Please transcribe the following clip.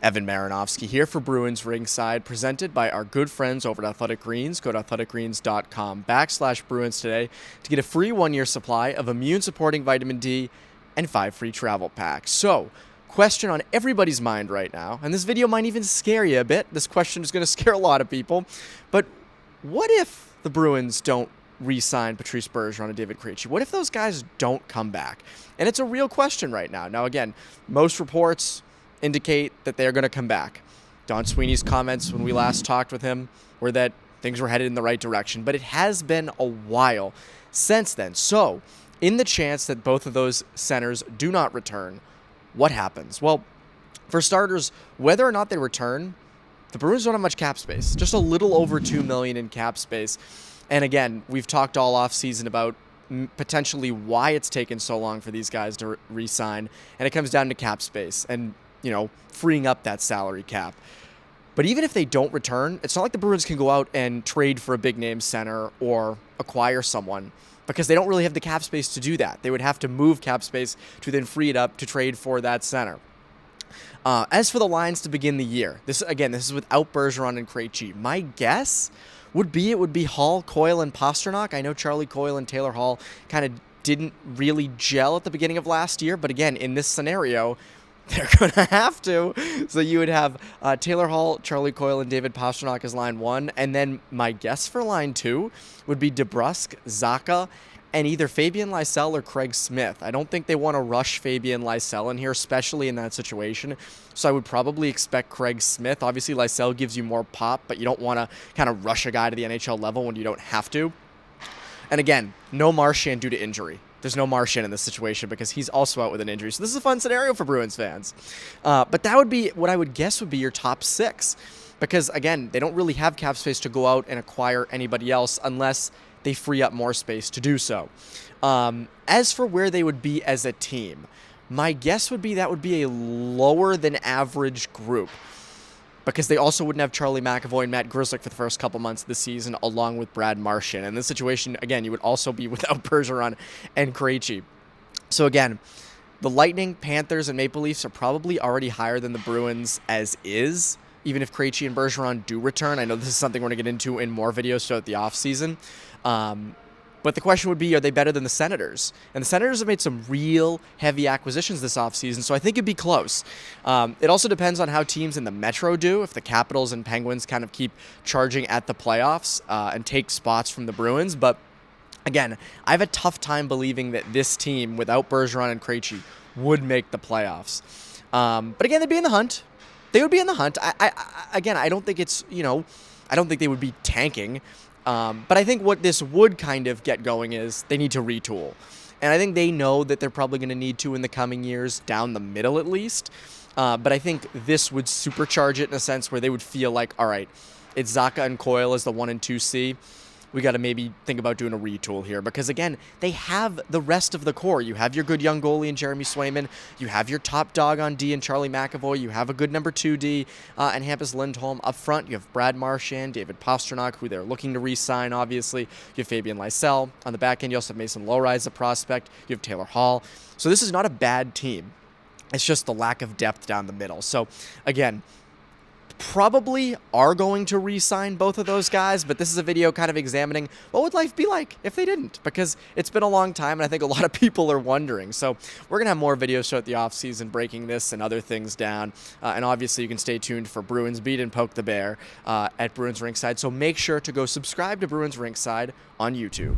Evan Marinofsky here for Bruins Ringside, presented by our good friends over at Athletic Greens. Go to athleticgreens.com/Bruins today to get a free 1-year supply of immune-supporting vitamin D and 5 free travel packs. So, question on everybody's mind right now, and this video might even scare you a bit. This question is going to scare a lot of people, but what if the Bruins don't re-sign Patrice Bergeron and David Krejci? What if those guys don't come back? And it's a real question right now. Now, again, most reports indicate that they're going to come back. Don Sweeney's comments when we last talked with him were that things were headed in the right direction, but it has been a while since then. So, in the chance that both of those centers do not return, what happens? Well, for starters, whether or not they return, the Bruins don't have much cap space. Just a little over $2 million in cap space. And again, we've talked all offseason about potentially why it's taken so long for these guys to re-sign, and it comes down to cap space and, you know, freeing up that salary cap. But even if they don't return, it's not like the Bruins can go out and trade for a big-name center or acquire someone, because they don't really have the cap space to do that. They would have to move cap space to then free it up to trade for that center. As for the lines to begin the year, this is without Bergeron and Krejci. My guess would be it would be Hall, Coyle, and Pastrnak. I know Charlie Coyle and Taylor Hall kind of didn't really gel at the beginning of last year, but again, in this scenario, they're going to have to. So you would have Taylor Hall, Charlie Coyle, and David Pastrnak as line one. And then my guess for line two would be DeBrusk, Zacha, and either Fabian Lysell or Craig Smith. I don't think they want to rush Fabian Lysell in here, especially in that situation. So I would probably expect Craig Smith. Obviously, Lysell gives you more pop, but you don't want to kind of rush a guy to the NHL level when you don't have to. And again, no Marchand due to injury. There's no Marchand in this situation because he's also out with an injury. So this is a fun scenario for Bruins fans. But that would be what I would guess would be your top six. Because, again, they don't really have cap space to go out and acquire anybody else unless they free up more space to do so. As for where they would be as a team, my guess would be that would be a lower than average group, because they also wouldn't have Charlie McAvoy and Matt Grzelcyk for the first couple months of the season, along with Brad Marchand. In this situation, again, you would also be without Bergeron and Krejci. So again, the Lightning, Panthers, and Maple Leafs are probably already higher than the Bruins as is, even if Krejci and Bergeron do return. I know this is something we're going to get into in more videos throughout the offseason. But the question would be, are they better than the Senators? And the Senators have made some real heavy acquisitions this offseason, so I think it'd be close. It also depends on how teams in the Metro do. If the Capitals and Penguins kind of keep charging at the playoffs and take spots from the Bruins. But again, I have a tough time believing that this team, without Bergeron and Krejci, would make the playoffs. But again, they'd be in the hunt. They would be in the hunt. I don't think it's, I don't think they would be tanking. But I think what this would kind of get going is they need to retool. And I think they know that they're probably going to need to in the coming years, down the middle at least. But I think this would supercharge it in a sense where they would feel like, all right, it's Zacha and Coyle as the 1 and 2C. We got to maybe think about doing a retool here, because again, they have the rest of the core. You have your good young goalie in Jeremy Swayman. You have your top dog on D and Charlie McAvoy. You have a good number 2D and Hampus Lindholm up front. You have Brad Marchand, David Pastrnak, who they're looking to re-sign, obviously. You have Fabian Lysell. On the back end, you also have Mason Lohrei as a prospect. You have Taylor Hall. So this is not a bad team. It's just the lack of depth down the middle. So again, probably are going to re-sign both of those guys, but this is a video kind of examining what would life be like if they didn't, because it's been a long time and I think a lot of people are wondering. So we're going to have more videos throughout the offseason breaking this and other things down, and obviously you can stay tuned for Bruins Beat and Poke the Bear at Bruins Ringside, so make sure to go subscribe to Bruins Ringside on YouTube.